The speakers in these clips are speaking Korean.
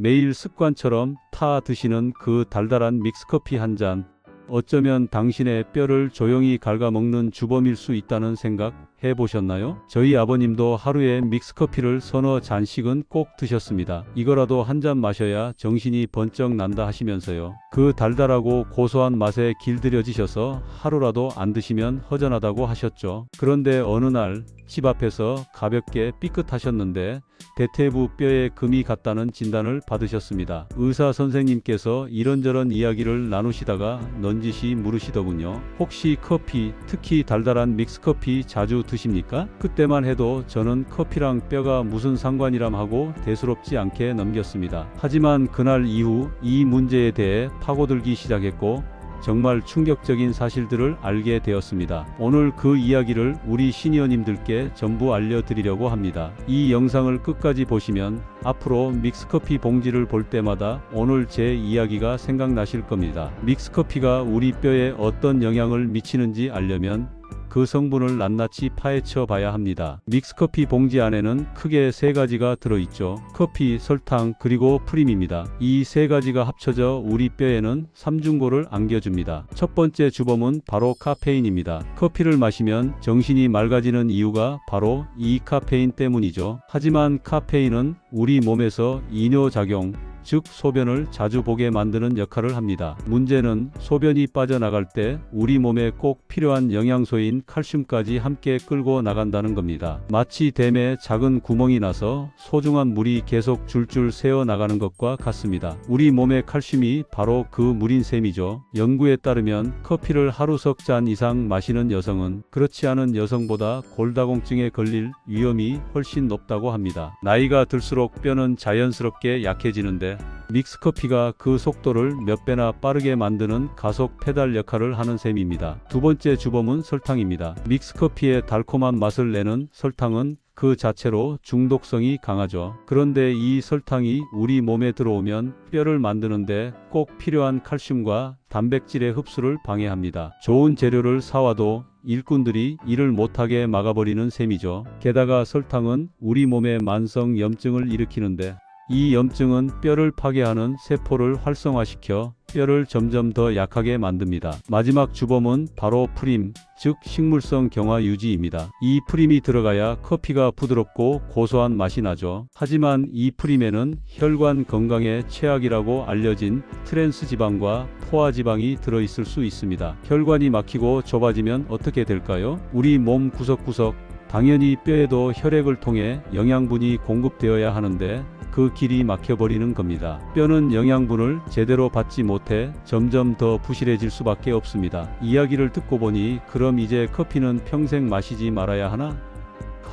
매일 습관처럼 타 드시는 그 달달한 믹스커피 한 잔. 어쩌면 당신의 뼈를 조용히 갉아먹는 주범일 수 있다는 생각 해보셨나요? 저희 아버님도 하루에 믹스커피를 서너 잔씩은 꼭 드셨습니다. 이거라도 한 잔 마셔야 정신이 번쩍 난다 하시면서요. 그 달달하고 고소한 맛에 길들여지셔서 하루라도 안 드시면 허전하다고 하셨죠. 그런데 어느 날 집 앞에서 가볍게 삐끗하셨는데 대퇴부 뼈에 금이 갔다는 진단을 받으셨습니다. 의사 선생님께서 이런저런 이야기를 나누시다가 넌지시 물으시더군요. 혹시 커피, 특히 달달한 믹스커피 자주 드십니까? 그때만 해도 저는 커피랑 뼈가 무슨 상관이람 하고 대수롭지 않게 넘겼습니다. 하지만 그날 이후 이 문제에 대해 파고들기 시작했고 정말 충격적인 사실들을 알게 되었습니다. 오늘 그 이야기를 우리 시니어님들께 전부 알려드리려고 합니다. 이 영상을 끝까지 보시면 앞으로 믹스커피 봉지를 볼 때마다 오늘 제 이야기가 생각나실 겁니다. 믹스커피가 우리 뼈에 어떤 영향을 미치는지 알려면 그 성분을 낱낱이 파헤쳐 봐야 합니다. 믹스커피 봉지 안에는 크게 세 가지가 들어있죠. 커피, 설탕, 그리고 프림입니다. 이 세 가지가 합쳐져 우리 뼈에는 삼중고를 안겨줍니다. 첫 번째 주범은 바로 카페인입니다. 커피를 마시면 정신이 맑아지는 이유가 바로 이 카페인 때문이죠. 하지만 카페인은 우리 몸에서 이뇨작용, 즉 소변을 자주 보게 만드는 역할을 합니다. 문제는 소변이 빠져나갈 때 우리 몸에 꼭 필요한 영양소인 칼슘까지 함께 끌고 나간다는 겁니다. 마치 댐에 작은 구멍이 나서 소중한 물이 계속 줄줄 새어 나가는 것과 같습니다. 우리 몸의 칼슘이 바로 그 물인 셈이죠. 연구에 따르면 커피를 하루 석 잔 이상 마시는 여성은 그렇지 않은 여성보다 골다공증에 걸릴 위험이 훨씬 높다고 합니다. 나이가 들수록 뼈는 자연스럽게 약해지는데 믹스커피가 그 속도를 몇 배나 빠르게 만드는 가속 페달 역할을 하는 셈입니다. 두 번째 주범은 설탕입니다. 믹스커피의 달콤한 맛을 내는 설탕은 그 자체로 중독성이 강하죠. 그런데 이 설탕이 우리 몸에 들어오면 뼈를 만드는데 꼭 필요한 칼슘과 단백질의 흡수를 방해합니다. 좋은 재료를 사와도 일꾼들이 일을 못하게 막아버리는 셈이죠. 게다가 설탕은 우리 몸에 만성 염증을 일으키는데 이 염증은 뼈를 파괴하는 세포를 활성화시켜 뼈를 점점 더 약하게 만듭니다. 마지막 주범은 바로 프림, 즉 식물성 경화 유지입니다. 이 프림이 들어가야 커피가 부드럽고 고소한 맛이 나죠. 하지만 이 프림에는 혈관 건강에 최악이라고 알려진 트랜스 지방과 포화 지방이 들어있을 수 있습니다. 혈관이 막히고 좁아지면 어떻게 될까요? 우리 몸 구석구석, 당연히 뼈에도 혈액을 통해 영양분이 공급되어야 하는데 그 길이 막혀버리는 겁니다. 뼈는 영양분을 제대로 받지 못해 점점 더 부실해질 수밖에 없습니다. 이야기를 듣고 보니 그럼 이제 커피는 평생 마시지 말아야 하나?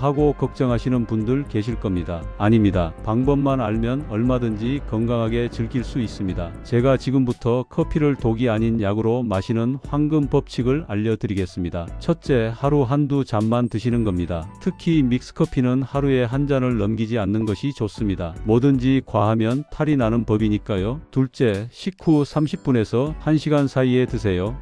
하고 걱정하시는 분들 계실 겁니다. 아닙니다. 방법만 알면 얼마든지 건강하게 즐길 수 있습니다. 제가 지금부터 커피를 독이 아닌 약으로 마시는 황금 법칙을 알려드리겠습니다. 첫째, 하루 한두 잔만 드시는 겁니다. 특히 믹스커피는 하루에 한 잔을 넘기지 않는 것이 좋습니다. 뭐든지 과하면 탈이 나는 법이니까요. 둘째, 식후 30분에서 1시간 사이에 드세요.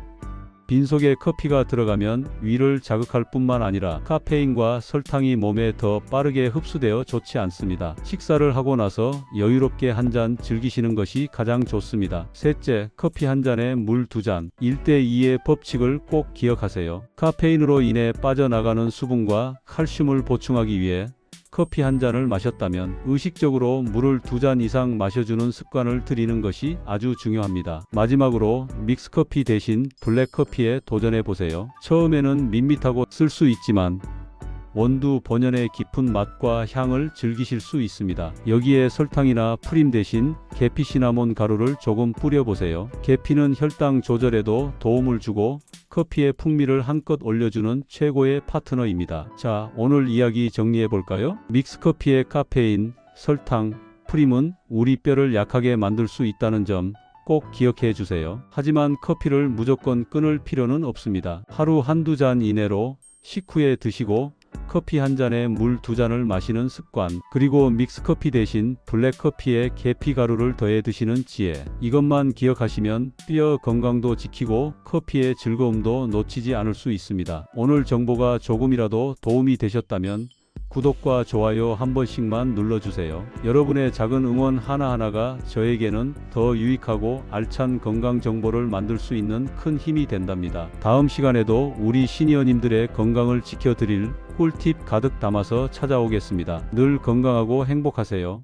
빈속에 커피가 들어가면 위를 자극할 뿐만 아니라 카페인과 설탕이 몸에 더 빠르게 흡수되어 좋지 않습니다. 식사를 하고 나서 여유롭게 한 잔 즐기시는 것이 가장 좋습니다. 셋째, 커피 한 잔에 물 2잔, 1대2의 법칙을 꼭 기억하세요. 카페인으로 인해 빠져나가는 수분과 칼슘을 보충하기 위해 커피 한 잔을 마셨다면 의식적으로 물을 2잔 이상 마셔주는 습관을 들이는 것이 아주 중요합니다. 마지막으로 믹스커피 대신 블랙커피에 도전해보세요. 처음에는 밋밋하고 쓸 수 있지만 원두 본연의 깊은 맛과 향을 즐기실 수 있습니다. 여기에 설탕이나 프림 대신 계피 시나몬 가루를 조금 뿌려보세요. 계피는 혈당 조절에도 도움을 주고 커피의 풍미를 한껏 올려주는 최고의 파트너입니다. 자, 오늘 이야기 정리해볼까요? 믹스커피의 카페인, 설탕, 프림은 우리 뼈를 약하게 만들 수 있다는 점 꼭 기억해 주세요. 하지만 커피를 무조건 끊을 필요는 없습니다. 하루 한두 잔 이내로 식후에 드시고 커피 한 잔에 물 2잔을 마시는 습관, 그리고 믹스커피 대신 블랙커피에 계피 가루를 더해 드시는 지혜, 이것만 기억하시면 뼈 건강도 지키고 커피의 즐거움도 놓치지 않을 수 있습니다. 오늘 정보가 조금이라도 도움이 되셨다면 구독과 좋아요 한 번씩만 눌러주세요. 여러분의 작은 응원 하나하나가 저에게는 더 유익하고 알찬 건강 정보를 만들 수 있는 큰 힘이 된답니다. 다음 시간에도 우리 시니어님들의 건강을 지켜드릴 꿀팁 가득 담아서 찾아오겠습니다. 늘 건강하고 행복하세요.